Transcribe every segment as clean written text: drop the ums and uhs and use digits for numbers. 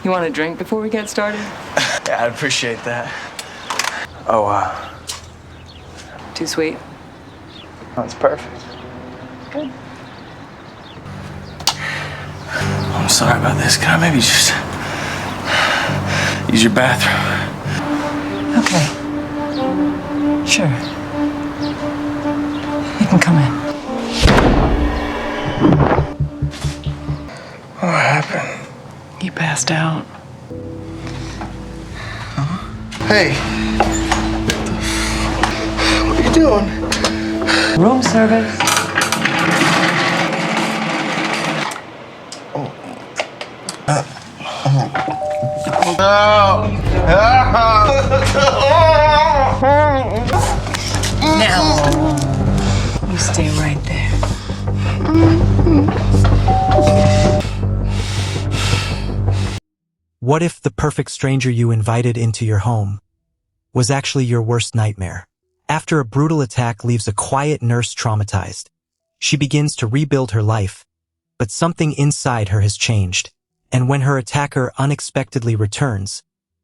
You want a drink before we get started? Yeah, I'd appreciate that. Oh, Too sweet? that's perfect. Good. I'm sorry about this. Can I maybe just use your bathroom? Okay. Sure. You can come in. What happened? You passed out. Hey. What are you doing? Room service. Now, you stay right there. What if the perfect stranger you invited into your home was actually your worst nightmare? After a brutal attack leaves a quiet nurse traumatized, she begins to rebuild her life, but something inside her has changed, and when her attacker unexpectedly returns,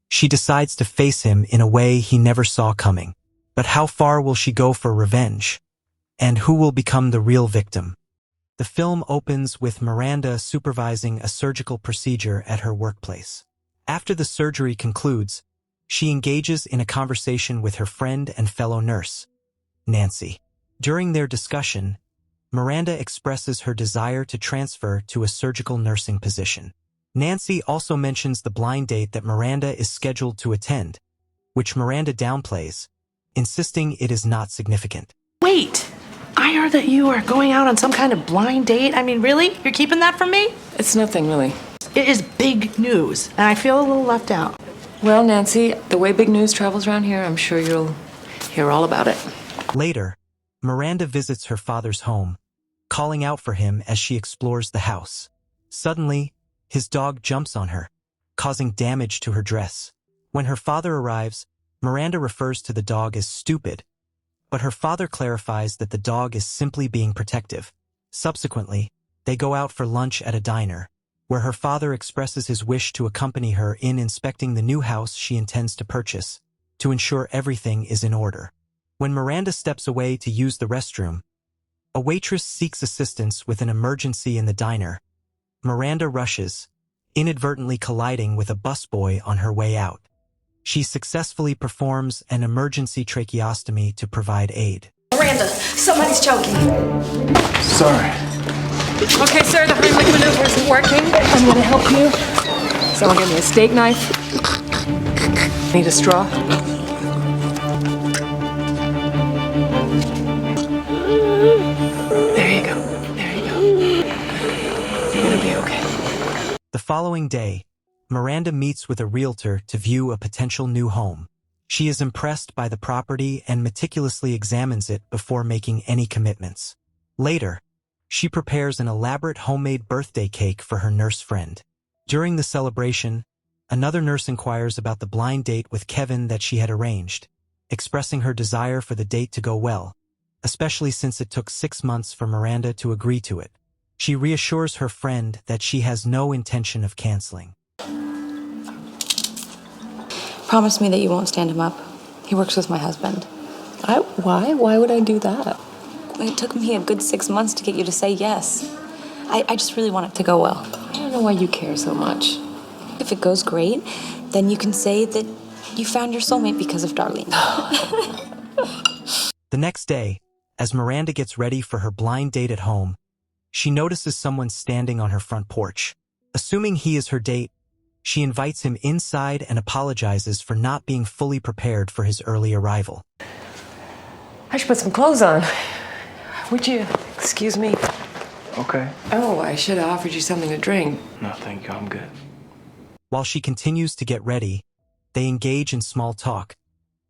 she decides to face him in a way he never saw coming. But how far will she go for revenge? And who will become the real victim? The film opens with Miranda supervising a surgical procedure at her workplace. After the surgery concludes, she engages in a conversation with her friend and fellow nurse, Nancy. During their discussion, Miranda expresses her desire to transfer to a surgical nursing position. Nancy also mentions the blind date that Miranda is scheduled to attend, which Miranda downplays, insisting it is not significant. Wait, I heard that you are going out on some kind of blind date. I mean, really? You're keeping that from me? It's nothing, really. It is big news, and I feel a little left out. Well, Nancy, the way big news travels around here, I'm sure you'll hear all about it. Later, Miranda visits her father's home, calling out for him as she explores the house. Suddenly, his dog jumps on her, causing damage to her dress. When her father arrives, Miranda refers to the dog as stupid, but her father clarifies that the dog is simply being protective. Subsequently, they go out for lunch at a diner, where her father expresses his wish to accompany her in inspecting the new house she intends to purchase, to ensure everything is in order. When Miranda steps away to use the restroom, a waitress seeks assistance with an emergency in the diner. Miranda rushes, inadvertently colliding with a busboy on her way out. She successfully performs an emergency tracheostomy to provide aid. Miranda, somebody's choking. Sorry. Okay, sir, the Heimlich maneuver isn't working. I'm gonna help you. Someone give me a steak knife. Need a straw? There you go. There you go. You're gonna be okay. The following day, Miranda meets with a realtor to view a potential new home. She is impressed by the property and meticulously examines it before making any commitments. Later, she prepares an elaborate homemade birthday cake for her nurse friend. During the celebration, another nurse inquires about the blind date with Kevin that she had arranged, expressing her desire for the date to go well, especially since it took 6 months for Miranda to agree to it. She reassures her friend that she has no intention of canceling. Promise me that you won't stand him up. He works with my husband. Why? Why would I do that? It took me a good 6 months to get you to say yes. I just really want it to go well. I don't know why you care so much. If it goes great, then you can say that you found your soulmate because of Darlene. The next day, as Miranda gets ready for her blind date at home, she notices someone standing on her front porch. Assuming he is her date, she invites him inside and apologizes for not being fully prepared for his early arrival. I should put some clothes on. Would you excuse me? Okay. Oh, I should have offered you something to drink. No, thank you. I'm good. While she continues to get ready, they engage in small talk,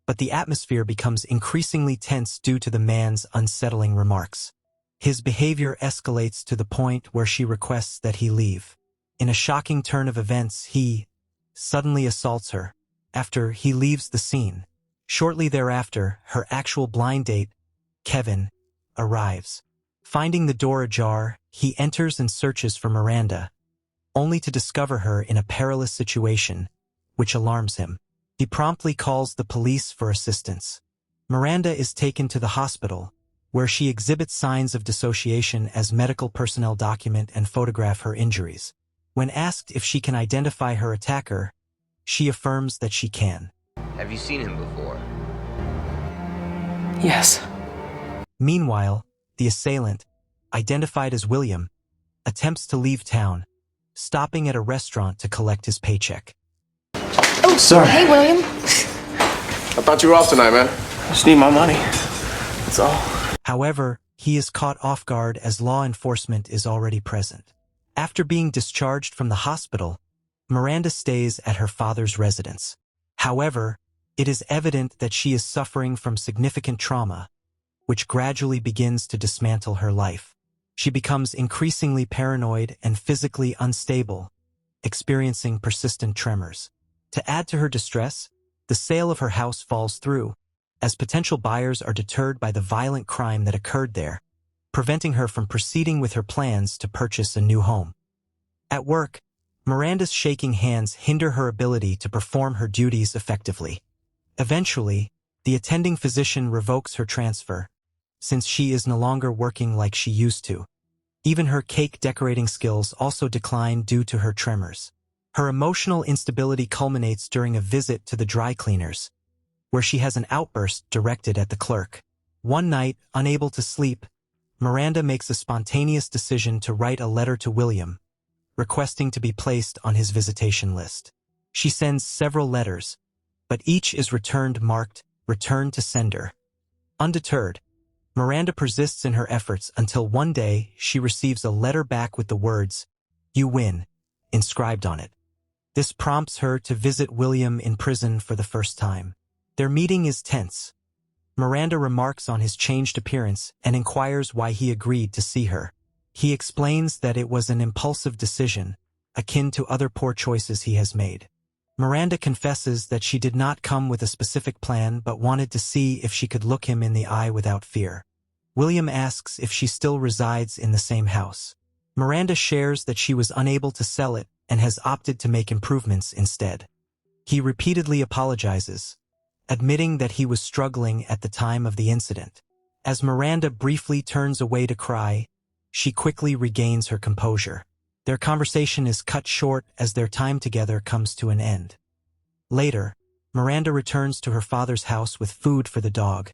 but the atmosphere becomes increasingly tense due to the man's unsettling remarks. His behavior escalates to the point where she requests that he leave. In a shocking turn of events, he suddenly assaults her after he leaves the scene. Shortly thereafter, her actual blind date, Kevin, arrives. Finding the door ajar, he enters and searches for Miranda, only to discover her in a perilous situation, which alarms him. He promptly calls the police for assistance. Miranda is taken to the hospital, where she exhibits signs of dissociation as medical personnel document and photograph her injuries. When asked if she can identify her attacker, she affirms that she can. Have you seen him before? Yes. Meanwhile, the assailant, identified as William, attempts to leave town, stopping at a restaurant to collect his paycheck. Oh, Sir. Hey, William. I thought you were off tonight, man. I just need my money. That's all. However, he is caught off guard as law enforcement is already present. After being discharged from the hospital, Miranda stays at her father's residence. However, it is evident that she is suffering from significant trauma, which gradually begins to dismantle her life. She becomes increasingly paranoid and physically unstable, experiencing persistent tremors. To add to her distress, the sale of her house falls through, as potential buyers are deterred by the violent crime that occurred there, preventing her from proceeding with her plans to purchase a new home. At work, Miranda's shaking hands hinder her ability to perform her duties effectively. Eventually, the attending physician revokes her transfer, since she is no longer working like she used to. Even her cake decorating skills also decline due to her tremors. Her emotional instability culminates during a visit to the dry cleaners, where she has an outburst directed at the clerk. One night, unable to sleep, Miranda makes a spontaneous decision to write a letter to William, requesting to be placed on his visitation list. She sends several letters, but each is returned marked, "Return to sender." Undeterred, Miranda persists in her efforts until one day she receives a letter back with the words, "You win," inscribed on it. This prompts her to visit William in prison for the first time. Their meeting is tense. Miranda remarks on his changed appearance and inquires why he agreed to see her. He explains that it was an impulsive decision, akin to other poor choices he has made. Miranda confesses that she did not come with a specific plan but wanted to see if she could look him in the eye without fear. William asks if she still resides in the same house. Miranda shares that she was unable to sell it and has opted to make improvements instead. He repeatedly apologizes, admitting that he was struggling at the time of the incident. As Miranda briefly turns away to cry, she quickly regains her composure. Their conversation is cut short as their time together comes to an end. Later, Miranda returns to her father's house with food for the dog,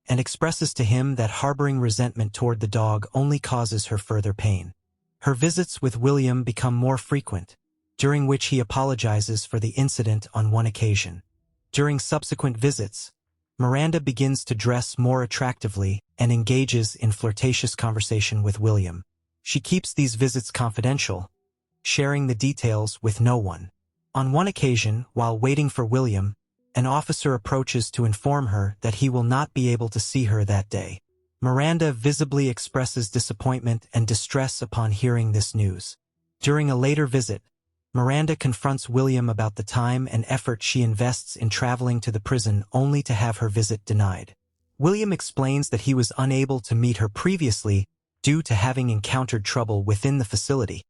and expresses to him that harboring resentment toward the dog only causes her further pain. Her visits with William become more frequent, during which he apologizes for the incident on one occasion. During subsequent visits, Miranda begins to dress more attractively and engages in flirtatious conversation with William. She keeps these visits confidential, sharing the details with no one. On one occasion, while waiting for William, an officer approaches to inform her that he will not be able to see her that day. Miranda visibly expresses disappointment and distress upon hearing this news. During a later visit, Miranda confronts William about the time and effort she invests in traveling to the prison only to have her visit denied. William explains that he was unable to meet her previously due to having encountered trouble within the facility.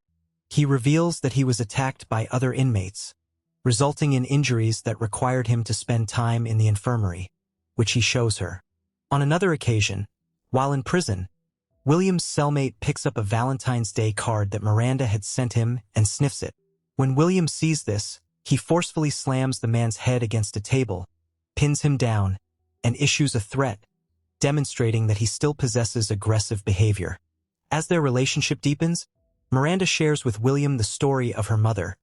He reveals that he was attacked by other inmates, resulting in injuries that required him to spend time in the infirmary, which he shows her. On another occasion, while in prison, William's cellmate picks up a Valentine's Day card that Miranda had sent him and sniffs it. When William sees this, he forcefully slams the man's head against a table, pins him down, and issues a threat, demonstrating that he still possesses aggressive behavior. As their relationship deepens, Miranda shares with William the story of her mother,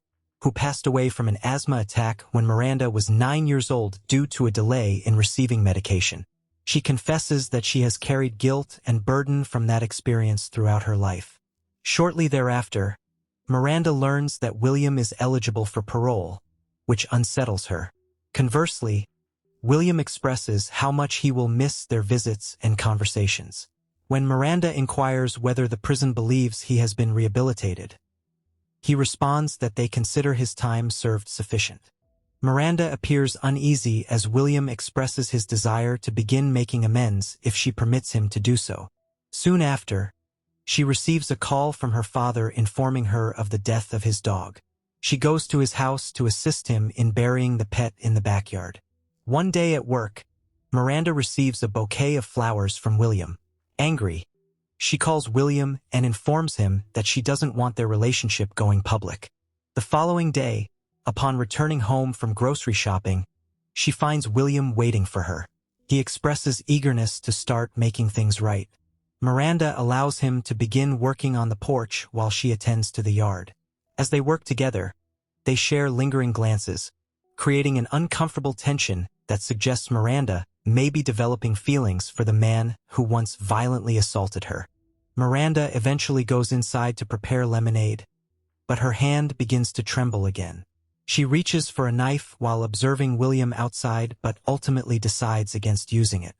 who passed away from an asthma attack when Miranda was 9 years old due to a delay in receiving medication. She confesses that she has carried guilt and burden from that experience throughout her life. Shortly thereafter, Miranda learns that William is eligible for parole, which unsettles her. Conversely, William expresses how much he will miss their visits and conversations. When Miranda inquires whether the prison believes he has been rehabilitated, he responds that they consider his time served sufficient. Miranda appears uneasy as William expresses his desire to begin making amends if she permits him to do so. Soon after, she receives a call from her father informing her of the death of his dog. She goes to his house to assist him in burying the pet in the backyard. One day at work, Miranda receives a bouquet of flowers from William. Angry, she calls William and informs him that she doesn't want their relationship going public. The following day, upon returning home from grocery shopping, she finds William waiting for her. He expresses eagerness to start making things right. Miranda allows him to begin working on the porch while she attends to the yard. As they work together, they share lingering glances, creating an uncomfortable tension that suggests Miranda may be developing feelings for the man who once violently assaulted her. Miranda eventually goes inside to prepare lemonade, but her hand begins to tremble again. She reaches for a knife while observing William outside but ultimately decides against using it.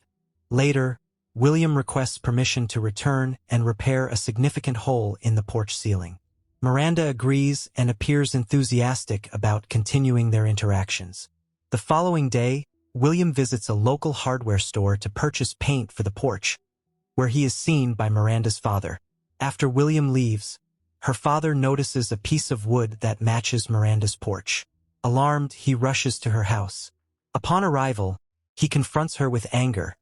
Later, William requests permission to return and repair a significant hole in the porch ceiling. Miranda agrees and appears enthusiastic about continuing their interactions. The following day, William visits a local hardware store to purchase paint for the porch, where he is seen by Miranda's father. After William leaves, her father notices a piece of wood that matches Miranda's porch. Alarmed, he rushes to her house. Upon arrival, he confronts her with anger,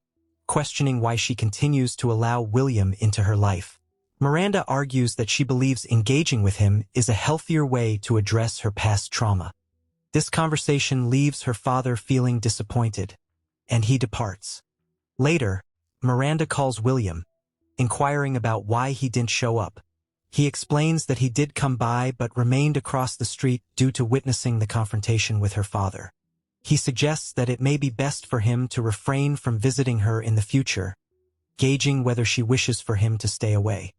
questioning why she continues to allow William into her life. Miranda argues that she believes engaging with him is a healthier way to address her past trauma. This conversation leaves her father feeling disappointed, and he departs. Later, Miranda calls William, inquiring about why he didn't show up. He explains that he did come by but remained across the street due to witnessing the confrontation with her father. He suggests that it may be best for him to refrain from visiting her in the future, gauging whether she wishes for him to stay away.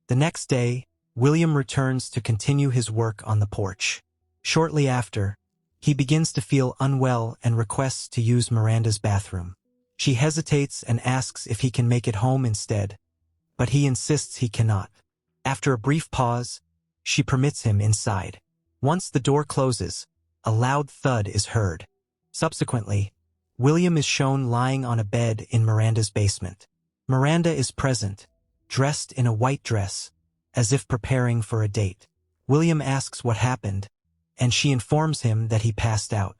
The next day, William returns to continue his work on the porch. Shortly after, he begins to feel unwell and requests to use Miranda's bathroom. She hesitates and asks if he can make it home instead, but he insists he cannot. After a brief pause, she permits him inside. Once the door closes, a loud thud is heard. Subsequently, William is shown lying on a bed in Miranda's basement. Miranda is present, dressed in a white dress, as if preparing for a date. William asks what happened, and she informs him that he passed out.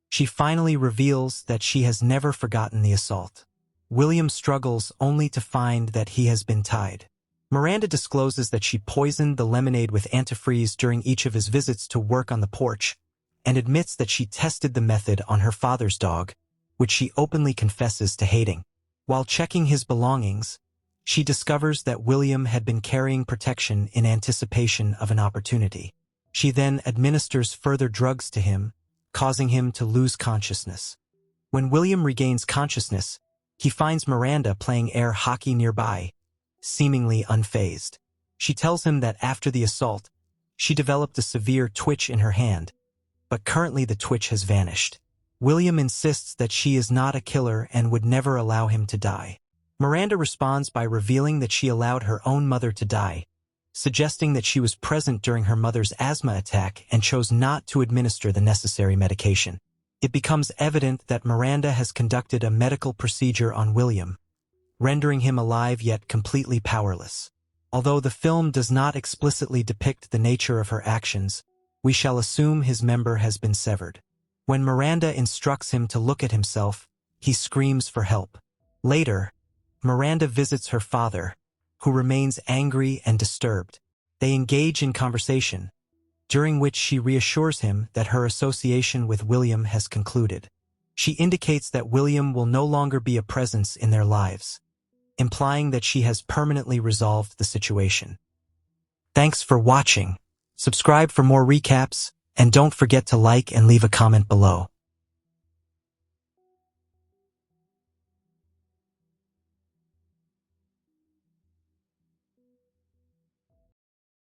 She finally reveals that she has never forgotten the assault. William struggles only to find that he has been tied. Miranda discloses that she poisoned the lemonade with antifreeze during each of his visits to work on the porch, and admits that she tested the method on her father's dog, which she openly confesses to hating. While checking his belongings, she discovers that William had been carrying protection in anticipation of an opportunity. She then administers further drugs to him, causing him to lose consciousness. When William regains consciousness, he finds Miranda playing air hockey nearby, seemingly unfazed. She tells him that after the assault, she developed a severe twitch in her hand, but currently the twitch has vanished. William insists that she is not a killer and would never allow him to die. Miranda responds by revealing that she allowed her own mother to die, suggesting that she was present during her mother's asthma attack and chose not to administer the necessary medication. It becomes evident that Miranda has conducted a medical procedure on William, rendering him alive yet completely powerless. Although the film does not explicitly depict the nature of her actions, we shall assume his member has been severed. When Miranda instructs him to look at himself, he screams for help. Later, Miranda visits her father, who remains angry and disturbed. They engage in conversation, during which she reassures him that her association with William has concluded. She indicates that William will no longer be a presence in their lives, implying that she has permanently resolved the situation. Thanks for watching. Subscribe for more recaps, and don't forget to like and leave a comment below.